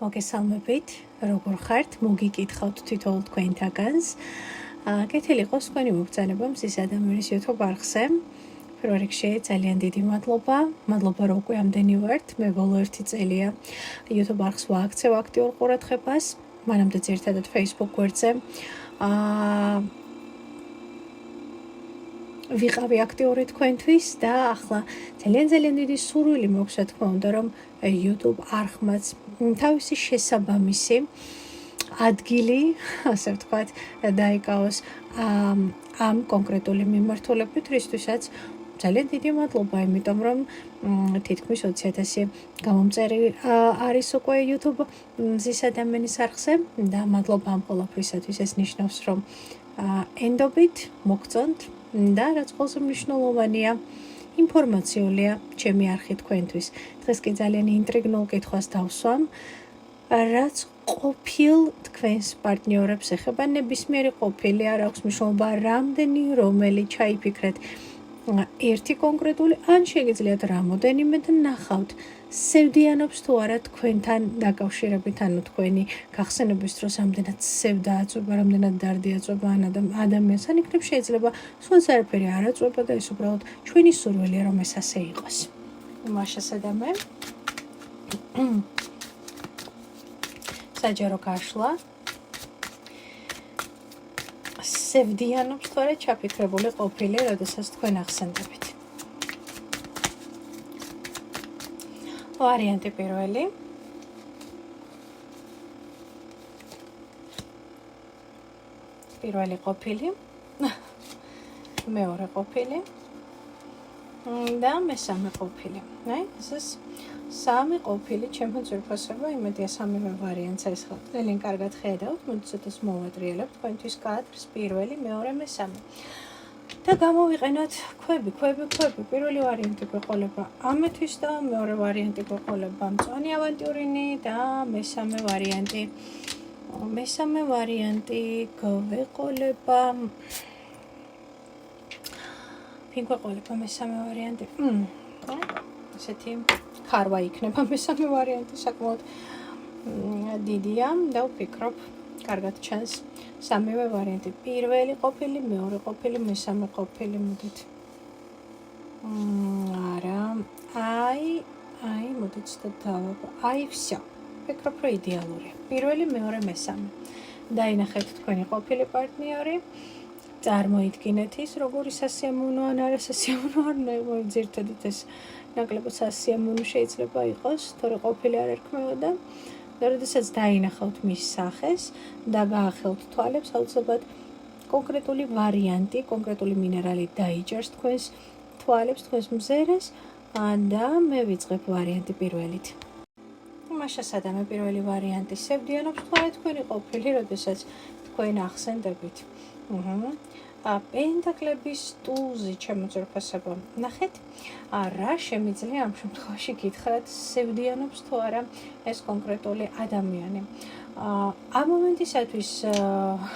მოგესალმებით, როგორ ხართ? მოგიკითხავთ თითოეულ თქვენთაგანს. კეთილი იყოს თქვენი მობრძანება მზის ადამიანის YouTube არხზე. პირველ რიგში ძალიან დიდი მადლობა. მადლობა რომ უკვე ამდენი ვართ. მე ბოლო 1 წელია YouTube არხს ვააქცევ აქტიურ ყურადღებას. მანამდე ძირითადად Facebook გვერდზე ვიყავი აქტიური თქვენთვის და ახლა ძალიან დიდი სურვილი მაქვს, რა თქმა უნდა, რომ YouTube არხმაც თავისი შესაბამისი ადგილი, ასე ვთქვათ, დაიკავოს ამ კონკრეტული მიმართულებით, რისთვისაც ძალიან დიდი მადლობა, იმიტომ რომ თითქმის 20,000 გამომწერი არის უკვე YouTube მზის ადამიანის არხზე და მადლობა ამ ყველაფრისათვის. ეს ნიშნავს, რომ ენდობით მოგწონთ და რაც ყველაზე მნიშვნელოვანია, ინფორმაციულია ჩემი არხი თქვენთვის. დღეს კი ძალიან ინტრიგნულ კითხვას დავსვამ, რაც ყოფილ თქვენს პარტნიორებს ეხება. ნებისმიერი ყოფილი არ აქვს მნიშვნელობა, რამდენი რომელი ჩაიფიქრეთ ერთი კონკრეტული, ან შეგიძლიათ რამოდენიმე და ნახავთ სევდიანობს თუ არა თქვენთან დაკავშირებით, ანუ თქვენი გახსენების დროს ამდენად სევდა აწვება, რამდენად დარდი აწვება ადამიანს, ან იქნებ შეიძლება სულაც არაფერი არ აწვება და ეს უბრალოდ ჩვენი სურვილია, რომ ეს ასე იყოს. მაშასა და მე საჯარო გაშლა სევდიანობს თუ არა ჩაფიქრებული ყოფილი, როდესაც თქვენ ახსენდებით. ვარიანტი პირველი. პირველი ყოფილი. მეორე ყოფილი. და მესამე ყოფილი. ეს სამი ყოფილი ჩემო ძვირფასება, იმედია სამივე ვარიანტს ეს ხალხ ძალიან კარგად ხედავთ, მოდით მოვატრიელებ თქვენთვის კადრს, პირველი, მეორე, მესამე. და გამოვიყენოთ ქვები. პირველი ვარიანტი გვეყოლება ამეთვის და მეორე ვარიანტი გვეყოლება მწვანე ავანტიურინი და მესამე ვარიანტი გვეყოლება ვინ გვეყოლება მესამე ვარიანტი? ესეთი ხარვა იქნება მესამე ვარიანტი, საკმაოდ დიდია და ვფიქრობ, კარგად ჩანს სამივე ვარიანტი. პირველი ყოფილი, მეორე ყოფილი, მესამე ყოფილი, მოდით. არა, მოდით და დავაბა. всё. ვფიქრობ, რომ იდეალურია. პირველი, მეორე, მესამე. დაინახეთ თქვენი ყოფილი პარტნიორი. წარმოიდგინეთ ის, როგორი სასიამოვნო ან არასასიამოვნო არ ძირითადად ეს ნაკლებად სასიამოვნო შეიძლება იყოს, თორე ყოფილი არ ერქმევა და როდესაც დაინახავთ მის სახეს და გაახელთ თვალებს, აუცილებლად კონკრეტული ვარიანტი, კონკრეტული მინერალი დაიჭერს თქვენს თვალებს, თქვენს მზერეს და მე ვიწყებ ვარიანტი პირველით. მაშასა და მე პირველი ვარიანტი სევდიანობს თუ არა თქვენი ყოფილი, როდესაც თქვენ ახსენდებით. პენტაკლების ტულზე ჩემო ძვირფასება. ნახეთ, რა შემიძლია ამ შემთხვევაში გითხრათ, სევდიანობს თუ არა ეს კონკრეტული ადამიანი. ამ მომენტისათვის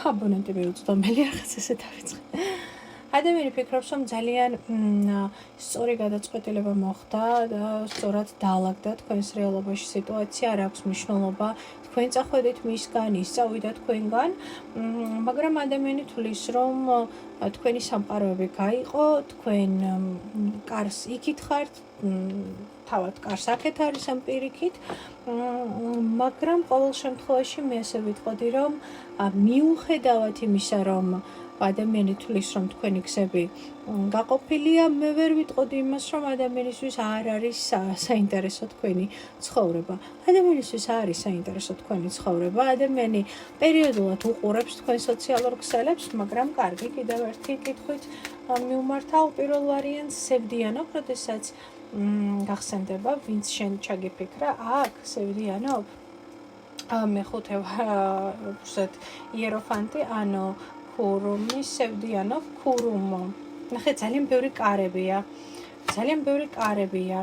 აბონენტი მიუწვდომელი რაღაც ესე დავიწყე. ადამიანი ფიქრობს, რომ ძალიან სწორი გადაწყვეტილება მოხდა და სწორად დაალაგდა თქვენს რეალობაში სიტუაცია, არ აქვს მნიშვნელობა თქვენ წახვედით მისგან, ის წავიდა თქვენგან, მაგრამ ადამიანი თვლის, რომ თქვენი სამყაროები გაიყო, თქვენ კარს იქით ხართ, თავად კარს აქეთ არის ამ პირიქით, მაგრამ ყოველ შემთხვევაში მე ასე ვიტყოდი, რომ მიუხედავად იმისა, რომ ადამიანი თვლის, რომ თქვენი გზები გაყოფილია, მე ვერ ვიტყოდი იმას, რომ ადამიანისთვის არ არის საინტერესო თქვენი ცხოვრება. ადამიანისთვის არის საინტერესო თქვენი ცხოვრება. ადამიანი პერიოდულად უყურებს თქვენ სოციალურ ქსელებს, მაგრამ კარგი, კიდევ ერთი კითხვით მივმართავ პირველ ვარიანტს, სევდიანობ, როდესაც გახსენდება, ვინც შენ ჩაგიფიქრა, აქ სევდიანობ. მეხუთე იეროფანტი, ანუ ქურუმი, სევდიანობ, ქურუმო. ნახე, ძალიან ბევრი კარებია.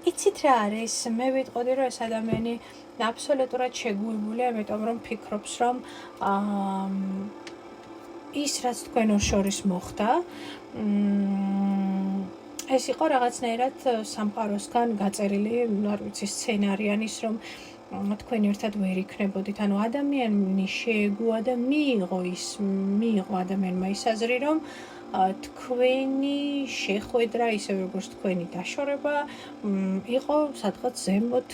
იცით რა არის? მე ვიტყოდი, რომ ეს ადამიანი აბსოლუტურად შეგუებულია, იმიტომ რომ ფიქრობს, რომ ის რაც თქვენ შორის მოხდა, ეს იყო რაღაცნაირად სამყაროსგან გაწერილი, არ ვიცი, სცენარი, ან ის რომ თქვენ ერთად ვერ იქნებოდით. ანუ ადამიანი შეეგუა და მიიღო ადამიანმა ის აზრი, რომ თქვენი შეხვედრა, ისე როგორც თქვენი დაშორება, იყო სადღაც ზემოთ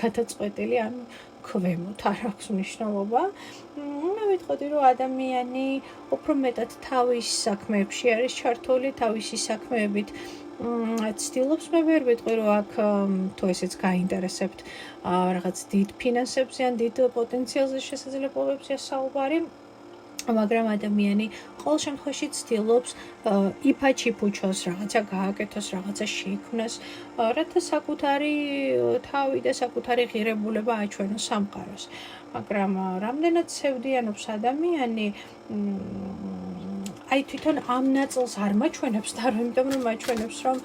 გადაწყვეტილი, ანუ ქვემოთ, არ აქვს მნიშვნელობა. მე ვიტყოდი, რომ ადამიანი უფრო მეტად თავის საქმეებში არის ჩართული, თავისი საქმეებით ცდილობს. მე ვერ ვიტყვი, რომ აქ თუ ესეც გაინტერესებთ რაღაც დიდ ფინანსებზე ან დიდ პოტენციალზე შესაძლებლობებზია საუბარი, მაგრამ ადამიანი ყოველ შემთხვევაში ცდილობს იფაჩიფუჩოს, რაღაცა გააკეთოს, რაღაცა შექმნას, რათა საკუთარი თავი და საკუთარი ღირებულება აჩვენოს სამყაროს. მაგრამ რამდენად ცევდიანობს ადამიანი, აი თვითონ ამ ნაწილს არ მაჩვენებს და იმიტომ რომ მაჩვენებს, რომ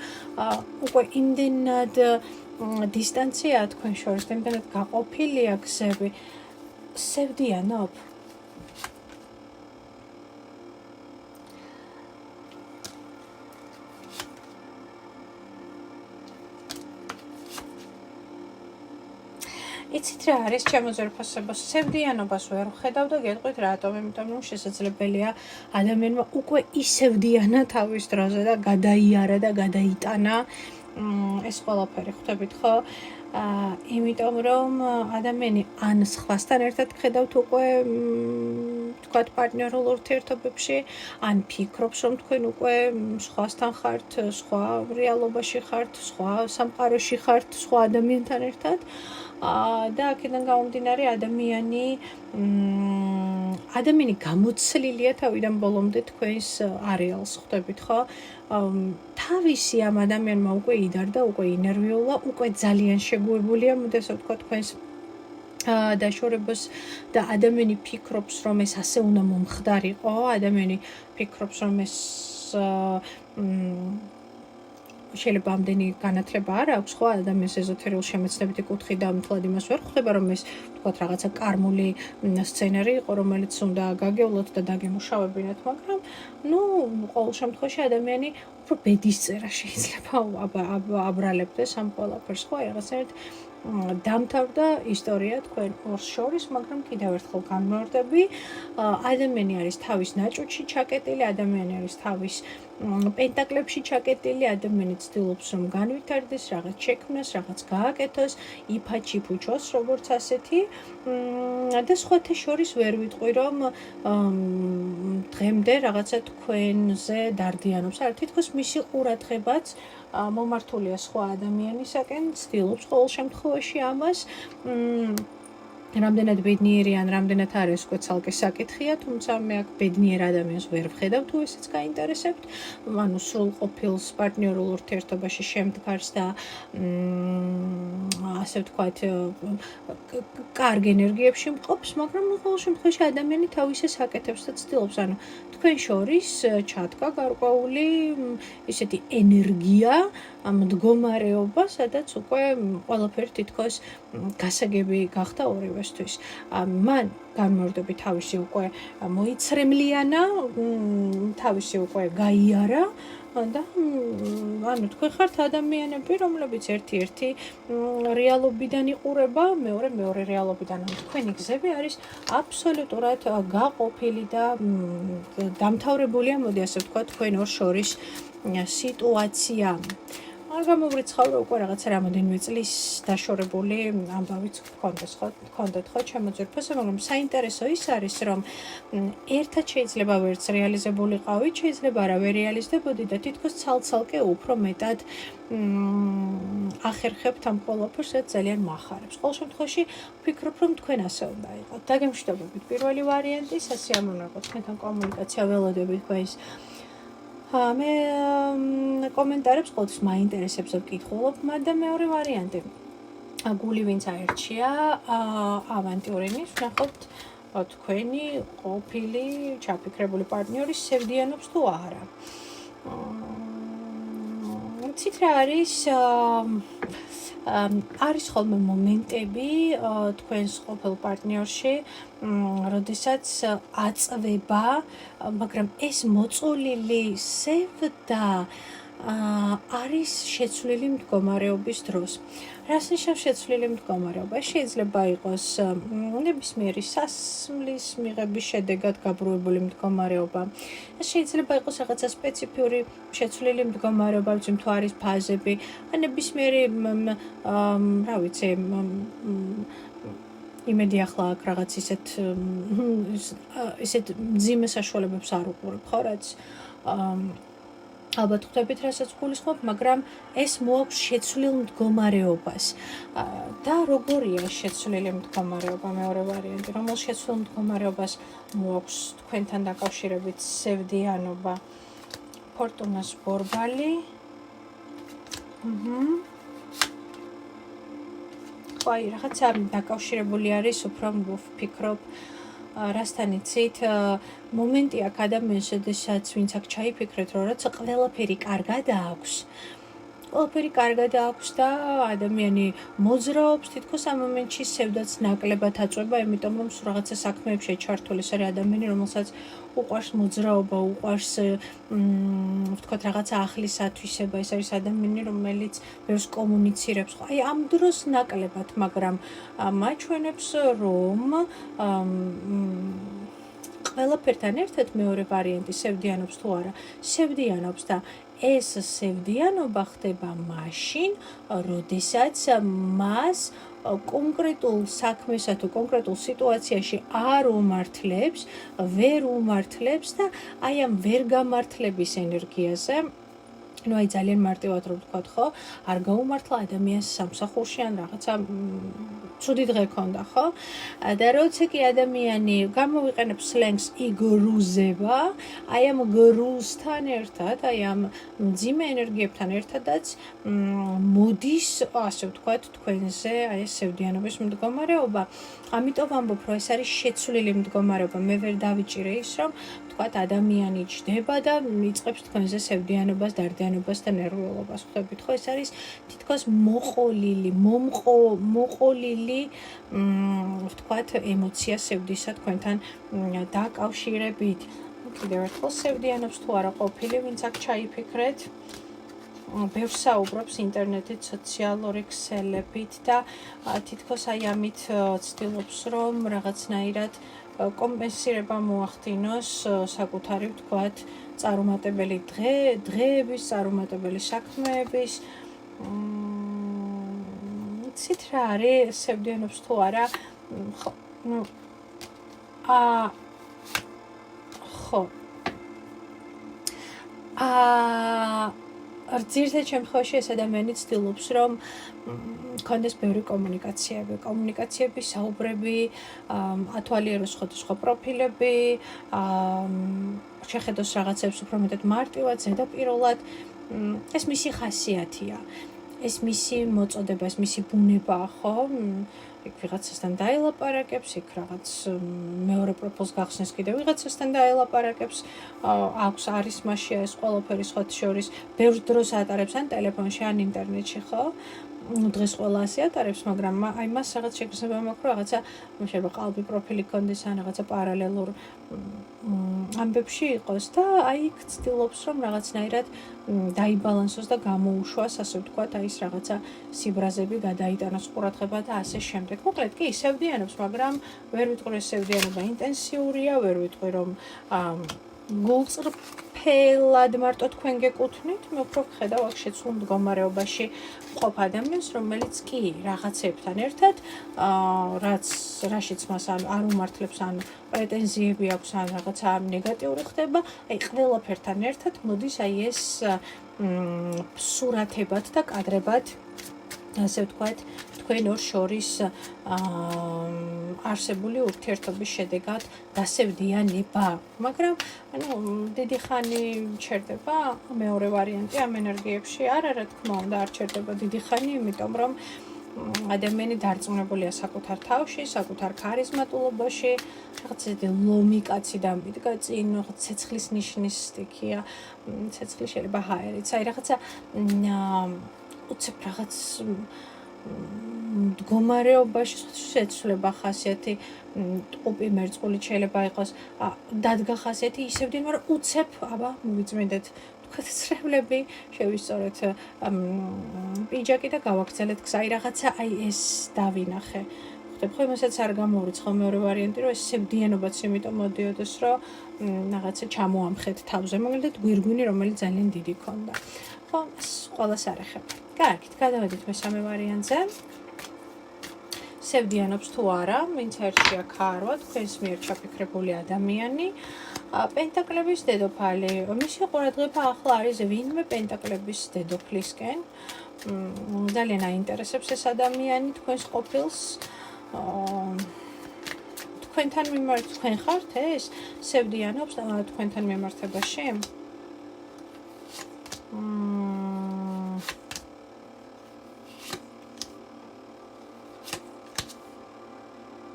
უკვე იმდენად დისტანციაა თქვენ შორის, იმდენად გაყოფილია გზები, სევდიანობ. იცით რა არის ჩემო ძვირფასებო, სევდიანობას ვერ ვხედავ და გეტყვით რატომ, იმიტომ რომ შესაძლებელია ადამიანმა უკვე ისევდიანა თავის დროზე და გადაიარა და გადაიტანა ეს ყველაფერი, ხვდებით ხო? იმიტომ რომ ადამიანი ან სხვასთან ერთად ხედავთ უკვე თქვათ პარტნიორულ ურთიერთობებში, ან ფიქრობს რომ თქვენ უკვე სხვასთან ხართ, სხვა რეალობაში ხართ, სხვა სამყაროში ხართ, სხვა ადამიანთან ერთად. და აქედან გამომდინარე ადამიანი გამოცლილია თავიდან ბოლომდე თქვენს არეალს, ხვდებით ხო? თავისი ამ ადამიანმა უკვე იდარდა, უკვე ინერვიულა, უკვე ძალიან შეგუებულია, მოდესა ვთქვა თქვენს დაშორებას და ადამიანი ფიქრობს, რომ ეს ასე უნდა მომხდარიყო, ადამიანი ფიქრობს, რომ ეს შეიძლება ამდენი განათლება არ აქვს, ხო, ადამიანს ეზოთერიულ შემეცნებითი კუთხი და მთლად იმას ვერ ხვდება, რომ ეს ვთქვათ რაღაცა კარმული სცენარი იყო, რომელიც უნდა გაგევლოთ და დაგემუშავებინათ, მაგრამ ყოველ შემთხვევაში ადამიანი უფრო ბედისწერა შეიძლება აბრალებდეს ამ ყველაფერს, ხო, რაღაცნაირად დამთავრდა ისტორია თქვენ ორს შორის, მაგრამ კიდევ ერთხელ განმეორდები, ადამიანი არის თავის ნაჭუჭში ჩაკეტილი, ადამიანი არის თავის პენტაკლებში ჩაკეტილი, ადამიანი ცდილობს რომ განვითარდეს, რაღაც შექმნას, რაღაც გააკეთოს, იფაჩიფუჩოს, როგორც ასეთი და სხვათა შორის ვერ ვიტყვი, რომ დღემდე რაღაცა თქვენზე დარდიანობს. არა, თითქოს მისი ყურადღებაც მომართულია სხვა ადამიანისაკენ, ცდილობს ყოველ შემთხვევაში ამას. რამდენად ბედნიერი ან რამდენად არ ეს უკვე ცალკე საკითხია, თუმცა მე აქ ბედნიერ ადამიანს ვერ ვხედავ, თუ ესეც გაინტერესებთ. ანუ სრულყოფილს პარტნიორულ ურთიერთობაში შემდგარს და ასე ვთქვათ, კარგ ენერგიებში მყოფს, მაგრამ ყოველ შემთხვევაში ადამიანი თავის ეს აკეთებს და ცდილობს, ანუ თქვენ შორის ჩადგა გარკვეული ისეთი ენერგია, მდგომარეობა, სადაც უკვე ყველაფერი თითქოს გასაგები გახდა ორივესთვის. მან განმეორდები თავისი უკვე მოიცრემლიანა, თავისი უკვე გაიარა და ანუ თქვენ ხართ ადამიანები, რომლებიც ერთი რეალობიდან იყურება, მეორე რეალობიდან. თქვენი გზები არის აბსოლუტურად გაყოფილი და დამთავრებულია, მოდი ასე ვთქვა, თქვენ ორ შორის სიტუაცია. გამოვრიცხავ უკვე რაღაცა რამოდენიმე წლის დაშორებული ამბავიც გქონდეთ ხო ჩემო ძვირფასო, მაგრამ საინტერესო ის არის, რომ ერთად შეიძლება ვერც რეალიზებულიყავით, შეიძლება არა ვერ რეალიზდებოდი და თითქოს ცალ-ცალკე უფრო მეტად ახერხებთ ამ ყველაფერს, რაც ძალიან მახარებს. ყოველ შემთხვევაში ვფიქრობ, რომ თქვენ ასე უნდა იყოთ. დაგემშვიდობებით პირველი ვარიანტი, სასიამოვნოა თქვენთან კომუნიკაცია ველოდებით თქვენს მე კომენტარებს ყოველთვის მაინტერესებს ვკითხულობ, მაგრამ მეორე ვარიანტი. გული ვინც აერჩია, ავანტიურინის, ვნახოთ თქვენი ყოფილი ჩაფიქრებული პარტნიორის სევდიანობს თუ არა. ცით რა არის ხოლმე მომენტები თქვენს ყოფილ პარტნიორში, როდესაც აწვება, მაგრამ ეს მოწოლილი სევდა არის შეცვლილი მდგომარეობის დროს. რას ნიშნავს შეცვლილი მდგომარეობა? შეიძლება იყოს ნებისმიერი სასმლის მიღების შედეგად გაბრუებული მდგომარეობა. შეიძლება იყოს რაღაცა სპეციფიური შეცვლილი მდგომარეობა, თუ არის ფაზები, ნებისმიერი რა ვიცი, იმედი ახლა აქ რაღაც ისეთ მძიმე საშუალებებს არ უყურებ, ხო, რაც ალბათ ხვდებით, რასაც გულისხმობ, მაგრამ ეს მოაქვს შეცვლილ მდგომარეობას. და როგორია შეცვლილი მდგომარეობა? მეორე ვარიანტი, რომელ შეცვლილ მდგომარეობას მოაქვს თქვენთან დაკავშირებით სევდიანობა? ფორტუნას ბორბალი. აი, რაღაცა დაკავშირებული არის, უფრო ვფიქრობ, რასთან იცით, მომენტი აქ ადამიანს, შესაძაც ვინც აქ ჩაიფიქრეთ, რომ რაც ყველაფერი კარგად აქვს. ყველაფერი კარგად აქვს და ადამიანი მოძრაობს, თითქოს ამ მომენტში სევდაც ნაკლებად აწვება, იმიტომ რომ რაღაცა საქმეებში ჩართული ეს არის ადამიანი, რომელსაც უყვარს მოძრაობა, უყვარს ვთქვათ რაღაცა ახლის ათვისება, ეს არის ადამიანი, რომელიც ბევრს კომუნიცირებს. აი ამ დროს ნაკლებად, მაგრამ მაჩვენებს, რომ ყველაფერთან ერთად მეორე ვარიანტი სევდიანობს თუ არა, სევდიანობს და ეს სევდიანობა ხდება მაშინ, როდესაც მას კონკრეტულ საქმესა თუ კონკრეტულ სიტუაციაში არ უმართლებს, ვერ უმართლებს და აი ამ ვერ გამართლების ენერგიაზე, ну აი ძალიან მარტივად რომ ვთქვათ, ხო, არ გაუმართლა ადამიანს სამსახურში ან რაღაცა ცუდი დღე ქონდა, ხო? და როცა კი ადამიანი გამოვიყენებს სლენგს იგრუზება, აი ამ გრუზთან ერთად, აი ამ მძიმე ენერგიებთან ერთადაც მოდის, ასე ვთქვათ, თქვენზე აი ეს სევდიანობის მდგომარეობა. ამიტომ ვამბობ, რომ ეს არის შეცვლილი მდგომარეობა. მე ვერ დავიჭირე ის, რომ ვთქვათ, ადამიანი ჯდება და იწყებს თქვენზე სევდიანობას, დარდიანობას და ნერვიულობას. ხვდებით, ხო? ეს არის თითქოს მოყოლილი, მოყოლილი, ვთქვათ, ემოცია სევდისა თქვენთან დაკავშირებით. კიდევ ერთხელ სევდიანობს თუ არა ყოფილი, ვინც აქ ჩაიფიქრეთ. ბევრს საუბრობს ინტერნეტით, სოციალური ქსელებით და თითქოს აი ამით ცდილობს, რომ რაღაცნაირად კომპენსირება მოახდინოს საკუთარი, ვთქვათ, წარუმატებელი დღეების, წარუმატებელი საქმეების. იცით რა არის სევდიანობს თუ არა? ხო, ხო. ძირითად შემთხვევაში ეს ადამიანი ცდილობს, რომ ქონდეს ბევრი კომუნიკაციები, საუბრები, ათვალიეროს სხვადასხვა პროფილები, შეხედოს რაღაცებს უფრო მეტად მარტივად, ზედაპირულად. ეს მისი ხასიათია. ეს მისი მოწოდება, ეს მისი ბუნებაა, ხო? იქ ვიღაცასთან დაელაპარაკებს, იქ რაღაც მეორე პროფილს გახსნეს კიდე ვიღაცასთან დაელაპარაკებს, აქვს არის მასში ეს ყველაფერი სხვა შორის, ბევრ დროს ატარებს ან ტელეფონში, ან ინტერნეტში, ხო? დღეს ყველა ასე ატარებს, მაგრამ აი მას რაღაც შეგრძნება მაქვს, რომ რაღაცა შეიძლება ყალბი პროფილი კონდეს ან რაღაცა პარალელურ ამბებში იყოს და აი იქ ცდილობს, რომ რაღაცნაირად დაიბალანსოს და გამოუშვას, ასე ვთქვათ, აი ეს რაღაცა სიბრაზები გადაიტანოს ყურადღება და ასე შემდეგ. მოკლედ კი სევდიანობს, მაგრამ ვერ ვიტყვი რომ სევდიანობა ინტენსიურია, ვერ ვიტყვი რომ გულწრფელად მარტო თქვენ გეკუთვნით, მე უფრო ვხედავ აქ შეცვლილ მდგომარეობაში მყოფ ადამიანს, რომელიც კი რაღაცებთან ერთად, რაშიც მას არ უმართლებს, ან პრეტენზიები აქვს, ან რაღაცა ნეგატიური ხდება, აი ყველაფერთან ერთად მოდის აი ეს სურათებად და კადრებად, ასე ვთქვათ, თქვენ ორ შორის არსებული ურთიერთობის შედეგად დასევდიანება. მაგრამ, დიდი ხანი ჩერდება, მეორე ვარიანტი ამ ენერგიებში არა თქმა უნდა არ ჩერდება დიდი ხანი, იმიტომ რომ ადამიანი დარწმუნებულია საკუთარ თავში, საკუთარ ქარიზმატულობაში, რაღაც ლომი კაცი დამიდგა წინ, რაღაც ცეცხლის ნიშნის სტიქია, ცეცხლი შეიძლება ჰაერიც, აი რაღაცა უცებ რაღაც მდგომარეობაში შეცვლება ხასიათი, ტყუპი მერწყული შეიძლება იყოს, დადგა ხასიათი ისევ დინა, მაგრამ უცებ, აბა, მოვიწმინდეთ თქვა ცრემლები, შევისწორეთ პიჯაკი და გავაგრძელეთ გზა, რაღაცა აი ეს დავინახე. ხვდები ხო, იმასაც არ გამოვრიცხავ მეორე ვარიანტი, რომ ეს სევდიანობაც იმიტომ მოდიოდეს, რომ რაღაცა ჩამოამხეთ თავზე, მაგალითად გვირგვინი, რომელიც ძალიან დიდი ქონდა. ხო, ყველას არ ეხება. კარგით, გადავედით მესამე ვარიანტზე. სევდიანობს თუ არა, ვინც ერთია ქარვა, თქვენს მიერ ჩაფიქრებული ადამიანი. პენტაკლების დედოფალი, მისი ყურადღება ახლა არის ვინმე პენტაკლების დედოფლისკენ. ძალიან აინტერესებს ეს ადამიანი თქვენს ყოფილს. თქვენთან თქვენ ხართ ეს სევდიანობს თქვენთან მიმართებაში?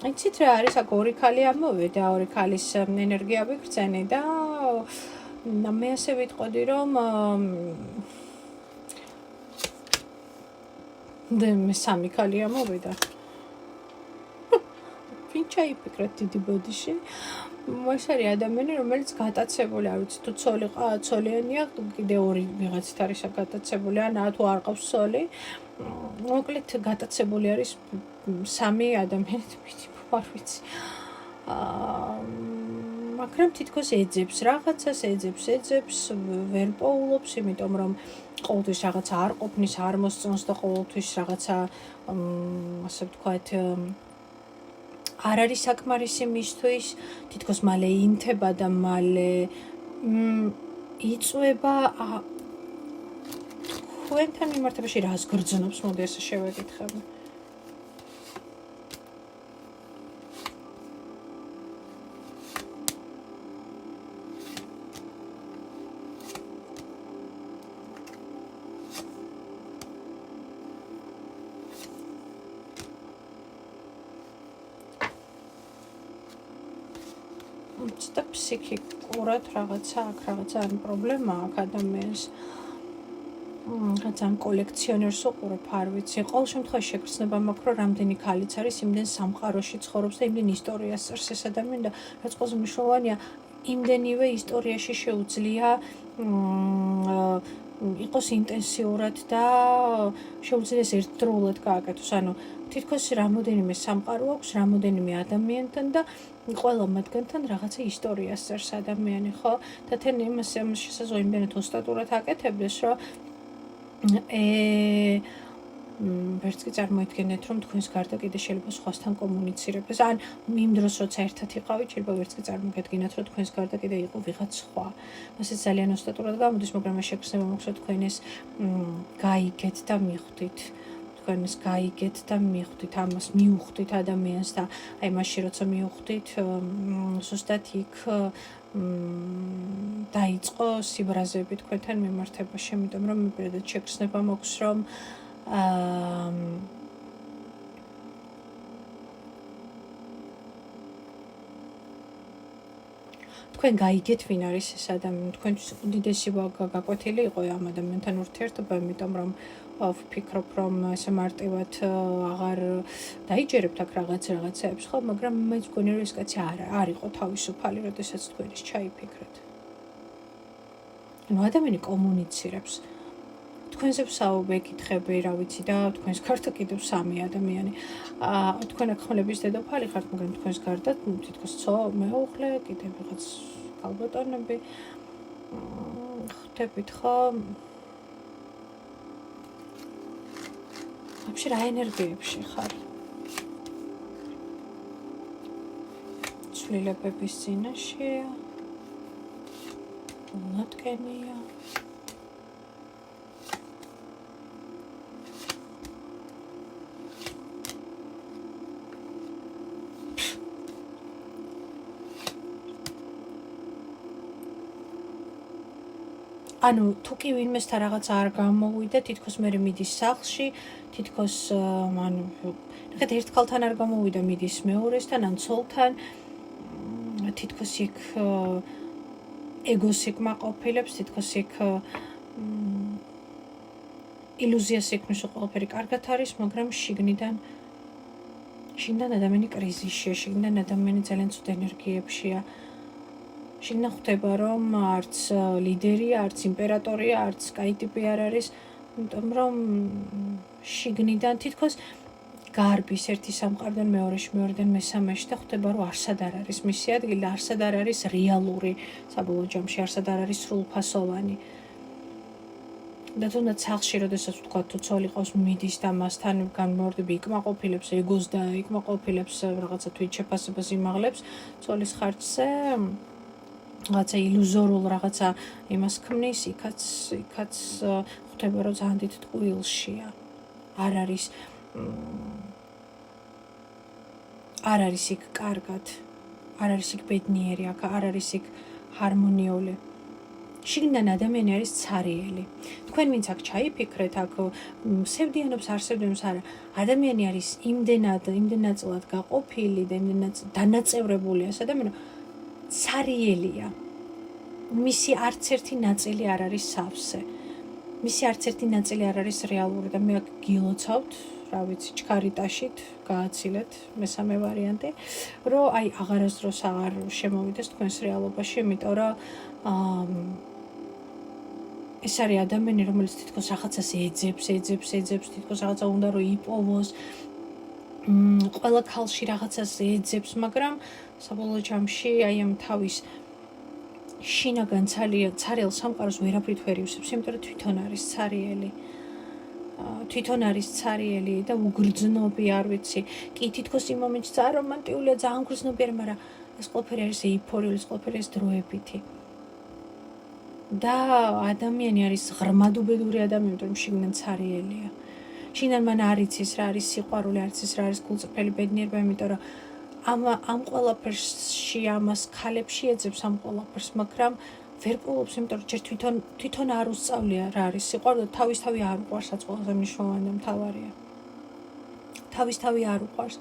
იცით რა არის, აქ ორი ქალი ამოვიდა, ორი ქალის ენერგია ვიგრძენი და მე ასე ვიტყოდი, რომ სამი ქალი ამოვიდა. ვინ ჩაიფიქრეთ დიდი ბოდიში? ეს არის ადამიანი, რომელიც გატაცებული, არ ვიცი თუ ცოლიანია, კიდე ორი ვიღაცით არის გატაცებული, ან თუ არ ყავს ცოლი. მოკლედ გატაცებული არის სამი ადამიანი, არ ვიცი. მაგრამ თითქოს ეძებს რაღაცას, ეძებს, ვერ პოულობს, იმიტომ რომ ყოველთვის რაღაცა არ ყოფნის, არ მოსწონს და ყოველთვის რაღაცა ასე ვთქვათ არ არის საკმარისი მისთვის, თითქოს მალე ინთება და მალე იწვება. თქვენთან მიმართებაში რას გრძნობს, მოდი ესე შევეკითხები. ცოტა ფსიქიკურად რაღაცა აქ, რაღაცა ან პრობლემა აქ ადამიანს. ძალიან კოლექციონერს უყურებ, არ ვიცი. ყოველ შემთხვევაში შეგრძნება მაქვს, რომ რამდენი ქალიც არის, იმდენ სამყაროში ცხოვრობს და იმდენ ისტორიას წერს ეს ადამიანი და რაც ყველაზე მნიშვნელოვანია, იმდენივე ისტორიაში შეუძლია იყოს ინტენსიურად და შეუძლია ეს ერთდროულად გააკეთოს. ანუ თითქოს რამოდენიმე სამყარო აქვს, რამოდენიმე ადამიანთან და ყველა მათგანთან რაღაცა ისტორიას წერს ადამიანი, ხო? და თან იმას შესაძლოა იმდენად ოსტატურად აკეთებდეს, რომ ვერც კი წარმოიდგენეთ, რომ თქვენს გარდა კიდე შეიძლება სხვასთან კომუნიცირებდეს. ან იმ დროს, როცა ერთად იყავით, შეიძლება ვერც კი წარმოგედგინათ, რომ თქვენს გარდა კიდე იყო ვიღაც სხვა. მასეც ძალიან ოსტატურად გამოდის, მაგრამ მე შეგრძნება მაქვს, რომ თქვენ ეს გაიგეთ და მიხვდით. თქვენ ეს გაიგეთ და მიხვდით, ამას მიუხვდით ადამიანს და აი მაშინ როცა მიუხვდით, ზუსტად იქ დაიწყო სიბრაზები თქვენთან მიმართებაში, იმიტომ რომ მე პირადად შეგრძნება მაქვს, რომ თქვენ გაიგეთ ვინ არის ეს ადამიანი, თქვენთვის უდიდესი გაკვეთილი იყო ამ ადამიანთან ურთიერთობა, იმიტომ რომ ვფიქრობ, რომ ესე მარტივად აღარ დაიჯერებთ აქ რაღაცეებს, ხო, მაგრამ მე მგონი რომ ეს კაცი არ იყო თავისუფალი, როდესაც თქვენ ის ჩაიფიქრეთ. ანუ ადამიანი კომუნიცირებს. თქვენზე ვსაუბრე, ეკითხები, რა ვიცი და თქვენს გარდა კიდევ სამი ადამიანი. თქვენ აქ ხმლების დედოფალი ხართ, მაგრამ თქვენს გარდა თითქოს მეუღლე, კიდევ ვიღაც ქალბატონები. ხვდებით ხო? вообще რა ენერგიებში ხარ? ცვლილებების წინაშეა? ნატკენია? ანუ თუ კი ვინმესთან რაღაც არ გამოვიდა, თითქოს მე მიდის სახლში, თითქოს ანუ ნახეთ ერთ ქალთან არ გამოვიდა, მიდის მეორესთან ან ცოლთან, თითქოს იქ ეგოს იკმაყოფილებს, თითქოს იქ ილუზიას ეკმის, რომ ყველაფერი კარგად არის, მაგრამ შიგნიდან ადამიანი კრიზისშია, შიგნიდან ადამიანი ძალიან ცუდ ენერგიებშია. შიგნიდან ხვდება რომ არც ლიდერია, არც იმპერატორია, არც კაი ტიპი არ არის, იმიტომ რომ შიგნიდან თითქოს გარბის ერთი სამყაროდან მეორეში, მეორედან მესამეში და ხვდება რომ არსად არ არის მისი ადგილი და არსად არ არის რეალური, საბოლოო ჯამში არსად არ არის სრულფასოვანი. და თუნდაც სახლში, როდესაც ვთქვა თუ ცოლი ყავს მიდის და მასთან განმეორდები იკმაყოფილებს ეგოს და იკმაყოფილებს რაღაცა თვით შეფასებას იმაღლებს ცოლის ხარჯზე, რაღაცა ილუზორულ რაღაცა იმას ქმნის, იქაც ხვდება რომ ძალიან დიდ ტყუილშია. არ არის იქ კარგად, არ არის იქ ბედნიერი, არ არის იქ ჰარმონიული. შიგნიდან ადამიანი არის ცარიელი. თქვენ ვინც აქ ჩაიფიქრეთ, აქ სევდიანობს, არსებდიანობს, არა. ადამიანი არის იმდენად ნაწილად გაყოფილი და იმდენად დანაწევრებული ეს ადამიანი, ცარიელია. მისი არც ერთი ნაწილი არ არის სავსე. მისი არც ერთი ნაწილი არ არის რეალური და მე აქ გილოცავთ, რა ვიცი, ჩქარიტაშით გააცილეთ მესამე ვარიანტი, რომ აი აღარასდროს აღარ შემოვიდეს თქვენს რეალობაში, იმიტომ რომ ეს არის ადამიანი, რომელიც თითქოს რაღაცას ეძებს, თითქოს რაღაცა უნდა რომ იპოვოს, ყველა ქალში რაღაცას ეძებს, მაგრამ საბოლოო ჯამში აი ამ თავის შინაგან ცარიელ სამყაროს ვერაფრით ვერ ივსებს, იმიტომ რომ თვითონ არის ცარიელი და უგრძნობი, არ ვიცი. კი, თითქოს იმ მომენტში ძალიან რომანტიულია, ძალიან გრძნობია, მაგრამ ეს ყველაფერი არის ეიფორიული, ეს ყველაფერი არის დროებითი. და ადამიანი არის ღრმადუბედური ადამიანი, იმიტომ რომ შიგნიდან ცარიელია. შიგნიდან მან არ იცის რა არის სიყვარული, არ იცის რა არის გულწრფელი ბედნიერება, იმიტომ რომ ამ ყველაფერში ამას ქალებში ეძებს ამ ყველაფერს, მაგრამ ვერ პოულობს, იმიტომ რომ ჯერ თვითონ არ უსწავლია რა არის სიყვარული და თავისთავი არ უყვარს, რაც ყველაზე მნიშვნელოვანი და მთავარია. თავისთავი არ უყვარს.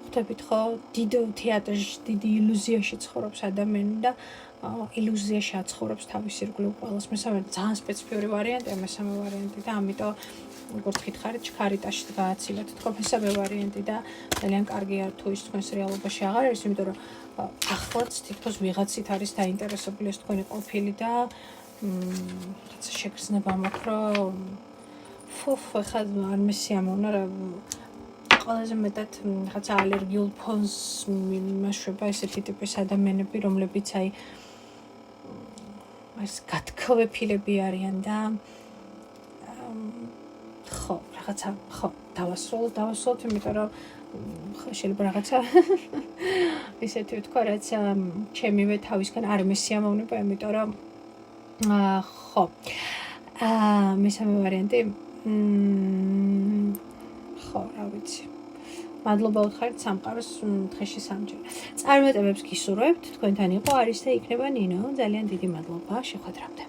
ხვდებით ხო, დიდ თეატრში, დიდი ილუზიაში ცხოვრობს ადამიანი და ილუზიაში აცხოვრებს თავის ირგვლივ ყველას. მესამე ძალიან სპეციფიური ვარიანტია, მესამე ვარიანტი და ამიტომ როგორც გითხარით, ჩქარიტაშით გააცილეთ თქო მესამე ვარიანტი და ძალიან კარგია თუ ის თქვენს რეალობაში აღარ არის, იმიტომ რომ ახლაც თითქოს ვიღაცით არის დაინტერესებული ეს თქვენი ყოფილი და რაღაცა შეგრძნება მაქვს, რომ ეხლა არ მესიამოვნა რა ყველაზე მეტად რაღაცა ალერგიულ ფონს იმაშვება ესეთი ტიპის ადამიანები, რომლებიც აი ეს გათქვეფილები არიან და ხო, რაღაცა ხო, დავასრულოთ, იმიტომ რომ შეიძლება რაღაცა ისეთი ვთქვა, რაც ჩემივე თავისგან არ მესიამოვნება, იმიტომ რომ ხო. მესამე ვარიანტი ხო, რა ვიცი. მადლობა უთხარით სამყაროს დღეში სამჯერ. წარმატებებს გისურვებთ, თქვენთან იყო არის და იქნება ნინო. ძალიან დიდი მადლობა შეხვედრამდე.